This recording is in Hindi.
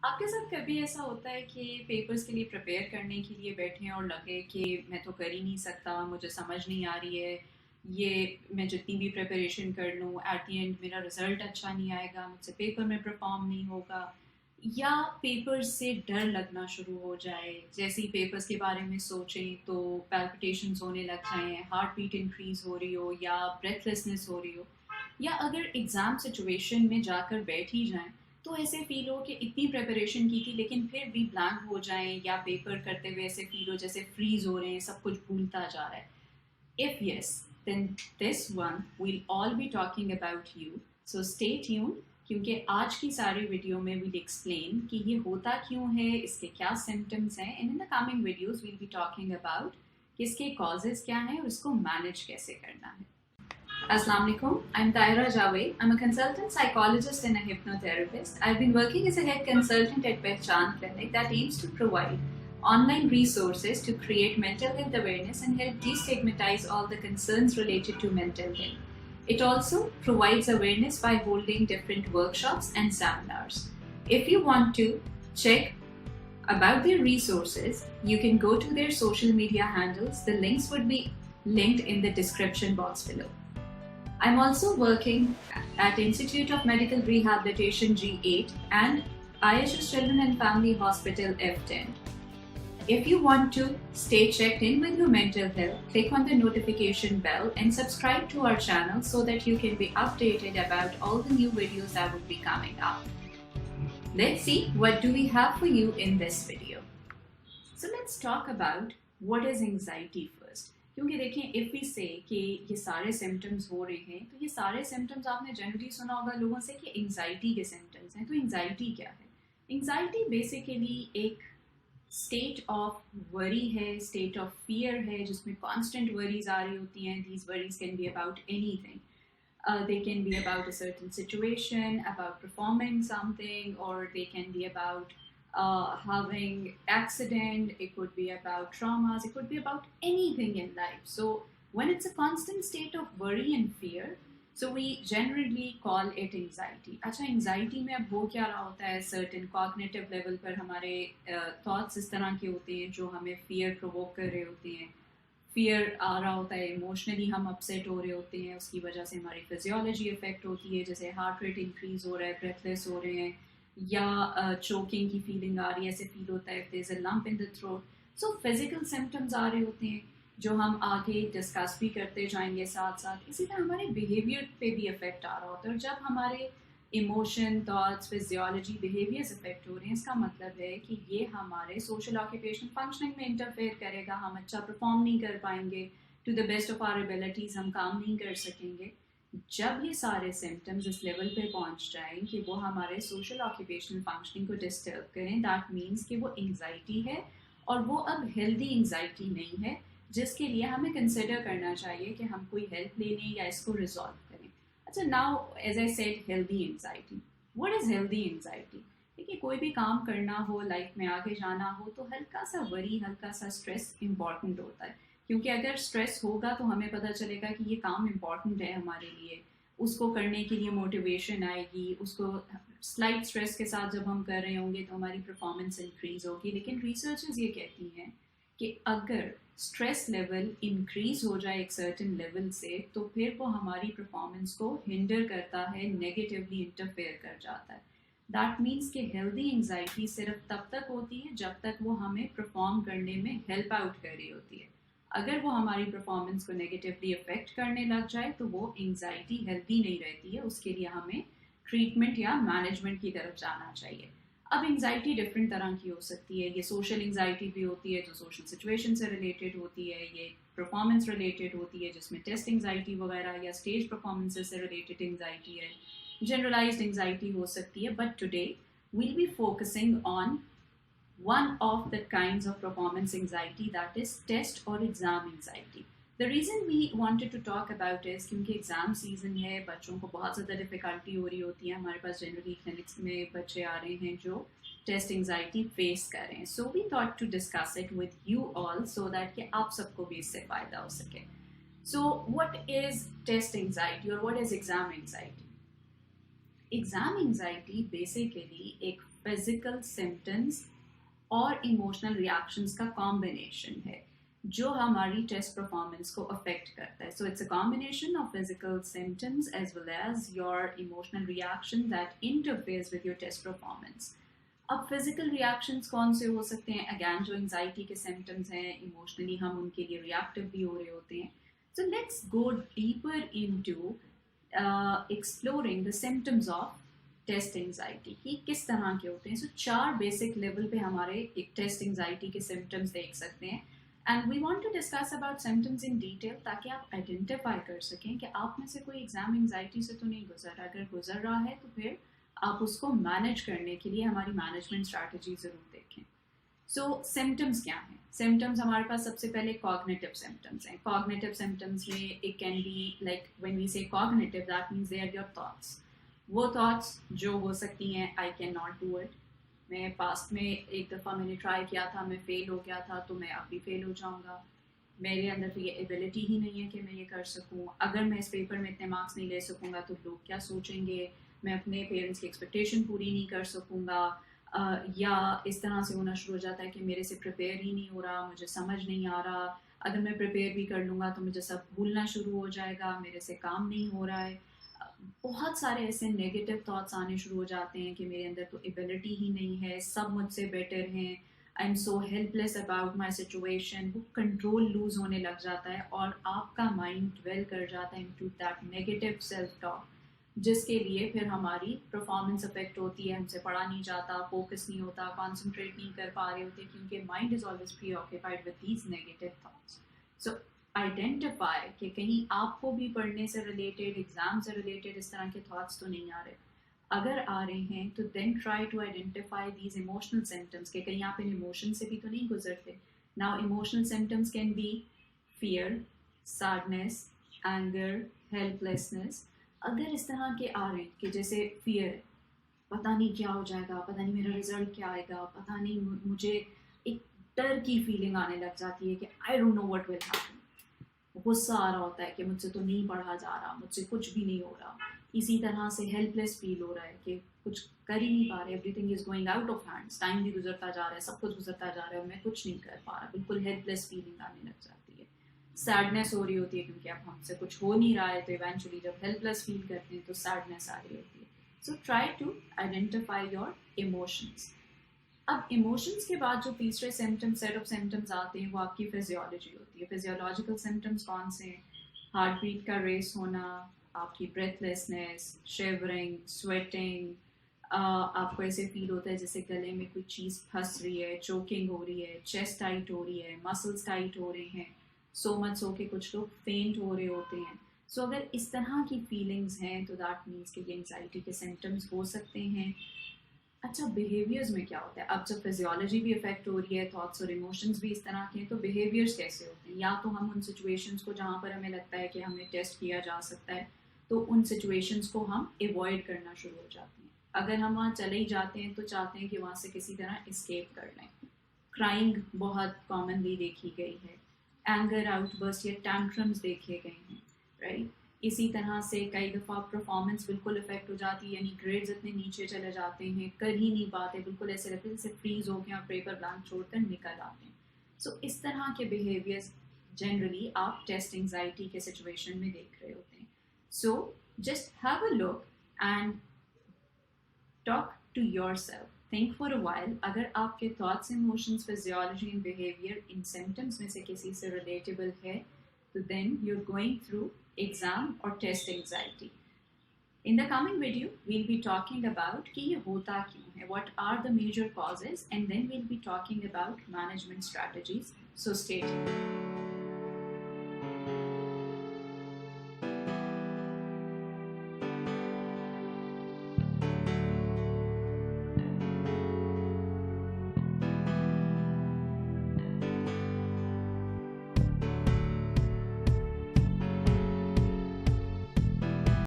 आपके साथ कभी ऐसा होता है कि पेपर्स के लिए प्रिपेयर करने के लिए बैठे हैं और लगे कि मैं तो कर ही नहीं सकता, मुझे समझ नहीं आ रही है, ये मैं जितनी भी प्रिपरेशन कर लूँ एट द एंड मेरा रिजल्ट अच्छा नहीं आएगा, मुझसे पेपर में परफॉर्म नहीं होगा, या पेपर्स से डर लगना शुरू हो जाए, जैसे ही पेपर्स के बारे में सोचें तो पैल्पिटेशंस होने लग जाएं, हार्ट बीट इंक्रीज हो रही हो या ब्रेथलेसनेस हो रही हो, या अगर एग्ज़ाम सिचुएशन में जाकर बैठ ही जाएं तो ऐसे फील हो कि इतनी प्रिपरेशन की थी लेकिन फिर भी ब्लैंक हो जाएं, या पेपर करते हुए ऐसे फील हो जैसे फ्रीज हो रहे हैं, सब कुछ भूलता जा रहा है. If yes, then this one we'll all be talking about you. So stay tuned क्योंकि आज की सारी वीडियो में we'll explain कि ये होता क्यों है, इसके क्या symptoms हैं, and in the coming videos we'll be talking about कि इसके causes क्या हैं और इसको manage कैसे करना है. Assalamu alaikum. I'm Taira Javed. I'm a consultant psychologist and a hypnotherapist. I've been working as a head consultant at Pehchan Clinic that aims to provide online resources to create mental health awareness and help destigmatize all the concerns related to mental health. It also provides awareness by holding different workshops and seminars. If you want to check about their resources, you can go to their social media handles. The links would be linked in the description box below. I'm also working at Institute of Medical Rehabilitation G8 and IHS Children and Family Hospital F10. If you want to stay checked in with your mental health, click on the notification bell and subscribe to our channel so that you can be updated about all the new videos that will be coming up. Let's see what do we have for you in this video. So let's talk about what is anxiety first. क्योंकि देखें इफ़ वी से कि ये सारे सिम्टम्स हो रहे हैं तो ये सारे सिम्टम्स आपने जनरली सुना होगा लोगों से कि एंजाइटी के सिम्टम्स हैं. तो एंजाइटी क्या है? एंजाइटी बेसिकली एक स्टेट ऑफ वरी है, स्टेट ऑफ फियर है जिसमें कॉन्स्टेंट वरीज आ रही होती हैं. These worries can be about anything. They can be about a certain situation, about performing something, or they can be about having accident. It could be about traumas. It could be about anything in life. So when it's a constant state of worry and fear, so we generally call it anxiety. अच्छा, anxiety में अब हो क्या रहा होता है, certain cognitive level पर हमारे thoughts इस तरह के होते हैं जो हमें fear provoke कर रहे होते हैं. फियर आ रहा होता है, इमोशनली हम अपसेट हो रहे होते हैं, उसकी वजह से हमारी फिजियोलॉजी इफेक्ट होती है, जैसे हार्ट रेट इंक्रीज हो रहा है, ब्रेथलेस हो रहे हैं, या चोकिंग की फीलिंग आ रही है, ऐसे फील होता है there is a lump in the throat. So physical symptoms आ रहे होते हैं जो हम आगे डिस्कस भी करते जाएंगे साथ साथ. इसी तरह हमारे बिहेवियर पे भी इफेक्ट आ रहा होता है, और जब हमारे emotion, thoughts, physiology, behaviours effect हो रहे हैं, इसका मतलब है कि ये हमारे सोशल ऑक्यूपेशन फंक्शनिंग में इंटरफेयर करेगा. हम अच्छा परफॉर्म नहीं कर पाएंगे, to the best of our abilities हम काम नहीं कर सकेंगे. जब ये सारे सिम्टम्स इस लेवल पे पहुंच जाएं कि वो हमारे सोशल ऑक्यूपेशनल फंक्शनिंग को डिस्टर्ब करें, दैट मीन्स कि वो एंग्जाइटी है, और वो अब हेल्दी एंग्जाइटी नहीं है जिसके लिए हमें कंसिडर करना चाहिए कि हम कोई हेल्प ले लें या इसको रिजॉल्व करें. अच्छा, now as I said, healthy anxiety. What is healthy anxiety? देखिए, कोई भी काम करना हो, लाइफ में आगे जाना हो, तो हल्का सा वरी, हल्का सा स्ट्रेस इम्पॉर्टेंट होता है. क्योंकि अगर स्ट्रेस होगा तो हमें पता चलेगा कि ये काम इम्पॉर्टेंट है हमारे लिए, उसको करने के लिए मोटिवेशन आएगी. उसको स्लाइट स्ट्रेस के साथ जब हम कर रहे होंगे तो हमारी परफॉर्मेंस इंक्रीज होगी. लेकिन रिसर्चर्स ये कहती हैं कि अगर स्ट्रेस लेवल इंक्रीज हो जाए एक सर्टेन लेवल से, तो फिर वो हमारी परफॉर्मेंस को हिंडर करता है, नेगेटिवली इंटरफेयर कर जाता है. दैट मीन्स कि हेल्दी एंग्जाइटी सिर्फ तब तक होती है जब तक वो हमें परफॉर्म करने में हेल्प आउट कर रही होती है. अगर वो हमारी परफॉर्मेंस को नेगेटिवली अफेक्ट करने लग जाए तो वो एंग्जाइटी हेल्दी नहीं रहती है. उसके लिए हमें ट्रीटमेंट या मैनेजमेंट की तरफ जाना चाहिए. अब एंग्जाइटी डिफरेंट तरह की हो सकती है. ये सोशल एंग्जाइटी भी होती है जो सोशल सिचुएशन से रिलेटेड होती है, ये परफॉर्मेंस रिलेटेड होती है जिसमें टेस्ट एंग्जाइटी वगैरह या स्टेज परफॉर्मेंस से रिलेटेड एंग्जाइटी है, जनरलाइज्ड एंग्जाइटी हो सकती है. But today we'll be focusing on one of the kinds of performance anxiety, that is test or exam anxiety. The reason we wanted to talk about is क्योंकि एग्ज़ाम सीजन है, बच्चों को बहुत ज़्यादा डिफ़िकल्टी हो रही होती है. हमारे पास जनरली क्लिनिक्स में बच्चे आ रहे हैं जो टेस्ट एंग्जाइटी फेस कर रहे हैं. So we thought to discuss it with you all so that कि आप सबको भी इससे फ़ायदा हो सके. So what is test anxiety और what is exam anxiety? Exam anxiety basically एक फिजिकल सिम्टम्स और इमोशनल रिएक्शंस का कॉम्बिनेशन है जो हमारी टेस्ट परफॉर्मेंस को अफेक्ट करता है. So it's a combination of physical symptoms as well as your emotional reaction that interferes with your test performance. अब फिजिकल रिएक्शंस कौन से हो सकते हैं? अगैन जो एंजाइटी के सिम्टम्स हैं, इमोशनली हम उनके लिए रिएक्टिव भी हो रहे होते हैं. So let's go deeper into exploring the symptoms of test anxiety कि किस तरह के होते हैं. सो 4 बेसिक लेवल पे हमारे एक टेस्ट एंजाइटी के सिम्टम्स देख सकते हैं. And we want to discuss about symptoms in detail ताकि आप आइडेंटिफाई कर सकें कि आप में से कोई एग्जाम एंजाइटी से तो नहीं गुजर रहा. अगर गुजर रहा है तो फिर आप उसको मैनेज करने के लिए हमारी मैनेजमेंट स्ट्रैटेजी ज़रूर देखें. सो सिम्टम्स क्या हैं? सिम्टम्स हमारे पास सबसे पहले कॉग्निटिव सिम्टम्स हैं. कॉग्निटिव सिम्टम्स में it can be like when we say cognitive that means they are your thoughts. वो थॉट्स जो हो सकती हैं I can not do it. मैं पास्ट में एक दफ़ा मैंने ट्राई किया था, मैं फ़ेल हो गया था, तो मैं अब भी फ़ेल हो जाऊँगा. मेरे अंदर तो ये एबिलिटी ही नहीं है कि मैं ये कर सकूँ. अगर मैं इस पेपर में इतने मार्क्स नहीं ले सकूँगा तो लोग क्या सोचेंगे. मैं अपने पेरेंट्स की एक्सपेक्टेशन पूरी नहीं कर सकूँगा. या इस तरह से होना शुरू हो जाता है कि मेरे से प्रिपेयर ही नहीं हो रहा, मुझे समझ नहीं आ रहा. अगर मैं प्रिपेयर भी कर लूँगा तो मुझे सब भूलना शुरू हो जाएगा, मेरे से काम नहीं हो रहा है. बहुत सारे ऐसे नेगेटिव थॉट्स आने शुरू हो जाते हैं कि मेरे अंदर तो एबिलिटी ही नहीं है, सब मुझसे बेटर हैं, I am so helpless about my situation. वो कंट्रोल लूज होने लग जाता है और आपका माइंड ड्वेल कर जाता है into that negative self talk, जिसके लिए फिर हमारी परफॉर्मेंस अफेक्ट होती है. हमसे पढ़ा नहीं जाता, फोकस नहीं होता, कॉन्सेंट्रेट नहीं कर पा रहे होते क्योंकि mind is always pre occupied with these negative thoughts. So identify कि कहीं आपको भी पढ़ने से रिलेटेड, एग्जाम से रिलेटेड इस तरह के थॉट्स तो नहीं आ रहे. अगर आ रहे हैं तो then try to identify these emotional symptoms के कहीं आप इन इमोशन से भी तो नहीं गुजरते. Now emotional symptoms can be fear, sadness, anger, helplessness. अगर इस तरह के आ रहे हैं कि जैसे फियर है, पता नहीं क्या हो जाएगा, पता नहीं मेरा रिजल्ट क्या आएगा, पता नहीं, मुझे एक डर की फीलिंग आने लग जाती है कि I don't know what will happen. गुस्सा आ रहा होता है कि मुझसे तो नहीं पढ़ा जा रहा, मुझसे कुछ भी नहीं हो रहा. इसी तरह से हेल्पलेस फील हो रहा है कि कुछ कर ही नहीं पा रहे, everything is going out of hands, time भी गुजरता जा रहा है, सब कुछ गुजरता जा रहा है और मैं कुछ नहीं कर पा रहा. बिल्कुल हेल्पलेस फीलिंग आने लग जाती है. सैडनेस हो रही होती है क्योंकि अब हमसे कुछ हो नहीं रहा है, तो इवेंचुअली जब हेल्पलेस फील करते हैं तो सैडनेस आ रही होती है. So try to identify your emotions. अब इमोशंस के बाद जो तीसरे सिम्टम्स, सेट ऑफ सिम्टम्स आते हैं, वो आपकी फिजियोलॉजी होती है. फिजियोलॉजिकल सिम्टम्स कौन से हैं? हार्ट बीट का रेस होना, आपकी ब्रेथलेसनेस, शिवरिंग, स्वेटिंग, आपको ऐसे फील होता है जैसे गले में कोई चीज़ फंस रही है, चोकिंग हो रही है, चेस्ट टाइट हो रही है, मसल्स टाइट हो रहे हैं, सो मच सो के कुछ लोग फेंट हो रहे होते हैं. सो अगर इस तरह की फीलिंग्स हैं तो दैट मीन्स कि ये एंग्जाइटी के सिम्टम्स हो सकते हैं. अच्छा, बिहेवियर्स में क्या होता है? अब जब फिजियोलॉजी भी इफेक्ट हो रही है, थॉट्स और इमोशंस भी इस तरह के हैं, तो बिहेवियर्स कैसे होते हैं? या तो हम उन सिचुएशंस को जहाँ पर हमें लगता है कि हमें टेस्ट किया जा सकता है, तो उन सिचुएशंस को हम अवॉइड करना शुरू हो जाते हैं. अगर हम वहाँ चले ही जाते हैं तो चाहते हैं कि वहाँ से किसी तरह escape कर लें. क्राइंग बहुत कॉमनली देखी गई है, एंगर आउटबर्स्ट या टैंट्रम्स देखे गए हैं, राइट. इसी तरह से कई दफ़ा परफॉर्मेंस बिल्कुल इफेक्ट हो जाती है, यानी ग्रेड्स इतने नीचे चले जाते हैं, कर ही नहीं पाते, बिल्कुल ऐसे लगता है जैसे फ्रीज हो गया, पेपर ब्लैंक छोड़कर निकल आते हैं. सो इस तरह के बिहेवियर्स जनरली आप टेस्ट एंजाइटी के सिचुएशन में देख रहे होते हैं. So just have a look and talk to yourself. Think for a while. अगर आपके thoughts, emotions, physiology and behaviour इन सिम्टम्स में से किसी से रिलेटेबल है, तो then you're going through exam or test anxiety. In the coming video, we'll be talking about कि ये होता क्यों है, what are the major causes, and then we'll be talking about management strategies. So stay tuned.